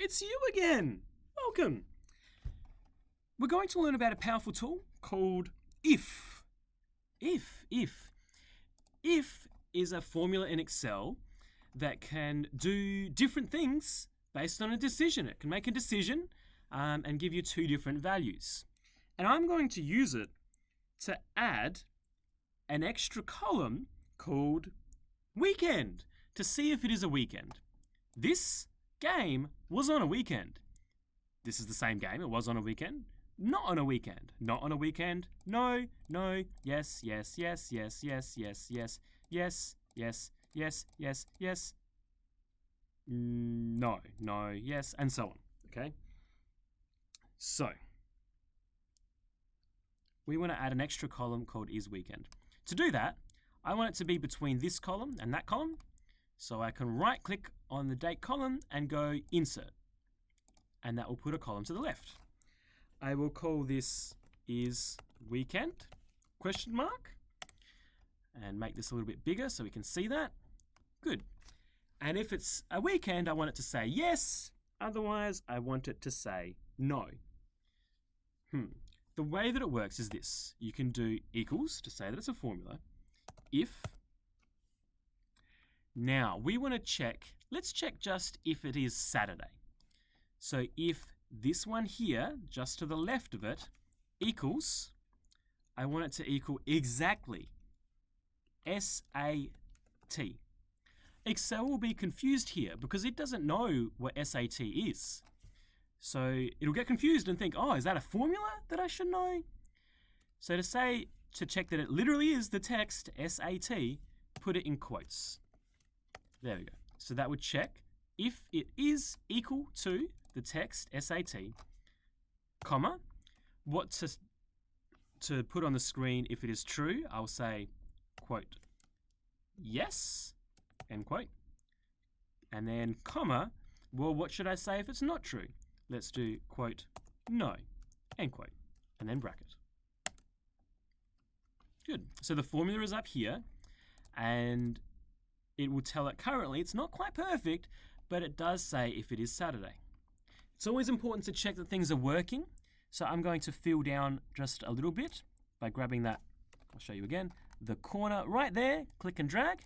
it's you again. Welcome. We're going to learn about a powerful tool called IF. If is a formula in Excel that can do different things based on a decision. It can make a decision and give you two different values. And I'm going to use it to add an extra column called weekend to see if it is a weekend. This game was on a weekend. This is the same game. It was on a weekend. Not on a weekend. Not on a weekend. No, no, yes, yes, yes, yes, yes, yes, yes, yes, yes, yes, yes, yes. No, no, yes, and so on. Okay? So, we want to add an extra column called is weekend. To do that, I want it to be between this column and that column. So I can right click on the date column and go insert. And that will put a column to the left. I will call this is weekend, question mark, and make this a little bit bigger so we can see that. Good. And if it's a weekend, I want it to say yes. Otherwise, I want it to say no. The way that it works is this. You can do equals to say that it's a formula. If. Now, we want to check, let's check just if it is Saturday. So if this one here, just to the left of it, equals, I want it to equal exactly SAT. Excel will be confused here because it doesn't know what SAT is. So it'll get confused and think, oh, is that a formula that I should know? So to check that it literally is the text SAT, put it in quotes. There we go. So that would check if it is equal to the text SAT, comma, what to put on the screen if it is true, I'll say, quote, yes, end quote. And then, comma, well, what should I say if it's not true? Let's do, quote, no, end quote, and then bracket. Good. So the formula is up here, and it will tell it currently, it's not quite perfect, but it does say if it is Saturday. It's always important to check that things are working. So I'm going to fill down just a little bit by grabbing that, I'll show you again, the corner right there, click and drag.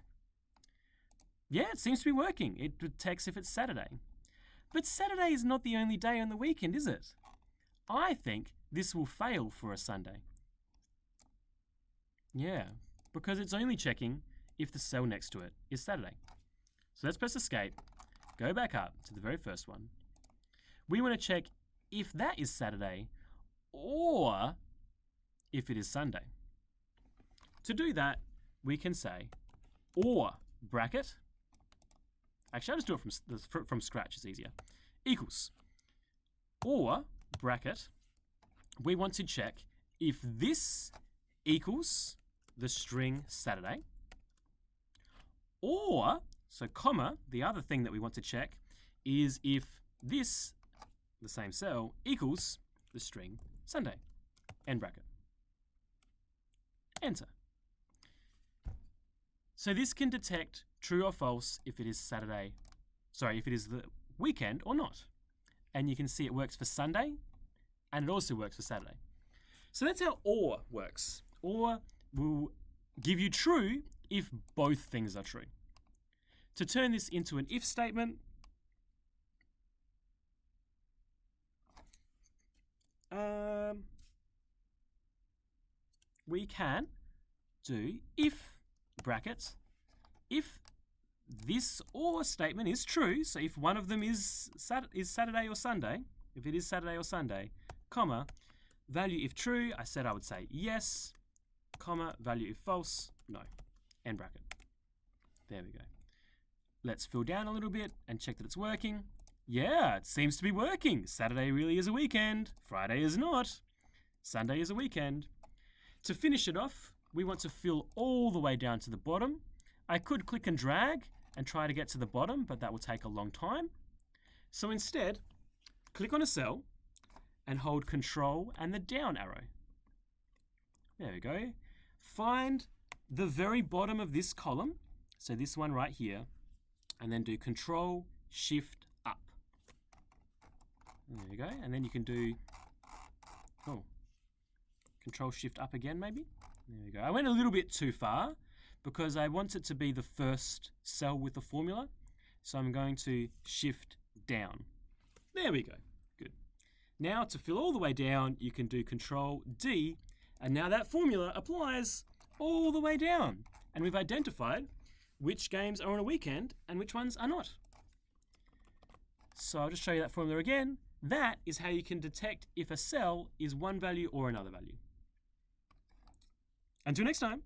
Yeah, it seems to be working. It detects if it's Saturday. But Saturday is not the only day on the weekend, is it? I think this will fail for a Sunday. Yeah, because it's only checking if the cell next to it is Saturday. So let's press escape, go back up to the very first one. We want to check if that is Saturday or if it is Sunday. To do that, we can say or bracket. Actually, I'll just do it from scratch, it's easier. Equals or bracket. We want to check if this equals the string Saturday or, so comma, the other thing that we want to check is if this, the same cell, equals the string Sunday, end bracket. Enter. So this can detect true or false if it is if it is the weekend or not. And you can see it works for Sunday and it also works for Saturday. So that's how OR works. OR will give you true if both things are true. To turn this into an if statement, we can do if brackets, if this or statement is true, so if one of them is Saturday or Sunday, if it is Saturday or Sunday, comma, value if true, I said I would say yes, comma, value if false, no, end bracket. There we go. Let's fill down a little bit and check that it's working. Yeah, it seems to be working. Saturday really is a weekend. Friday is not. Sunday is a weekend. To finish it off, we want to fill all the way down to the bottom. I could click and drag and try to get to the bottom, but that will take a long time. So instead, click on a cell and hold Control and the down arrow. There we go. Find the very bottom of this column, so this one right here, and then do Control Shift up. There you go. And then you can do, Control Shift up again maybe. There we go. I went a little bit too far because I want it to be the first cell with the formula. So I'm going to Shift down. There we go. Good. Now to fill all the way down, you can do Control D, and now that formula applies all the way down. And we've identified which games are on a weekend and which ones are not. So I'll just show you that formula again. That is how you can detect if a cell is one value or another value. Until next time.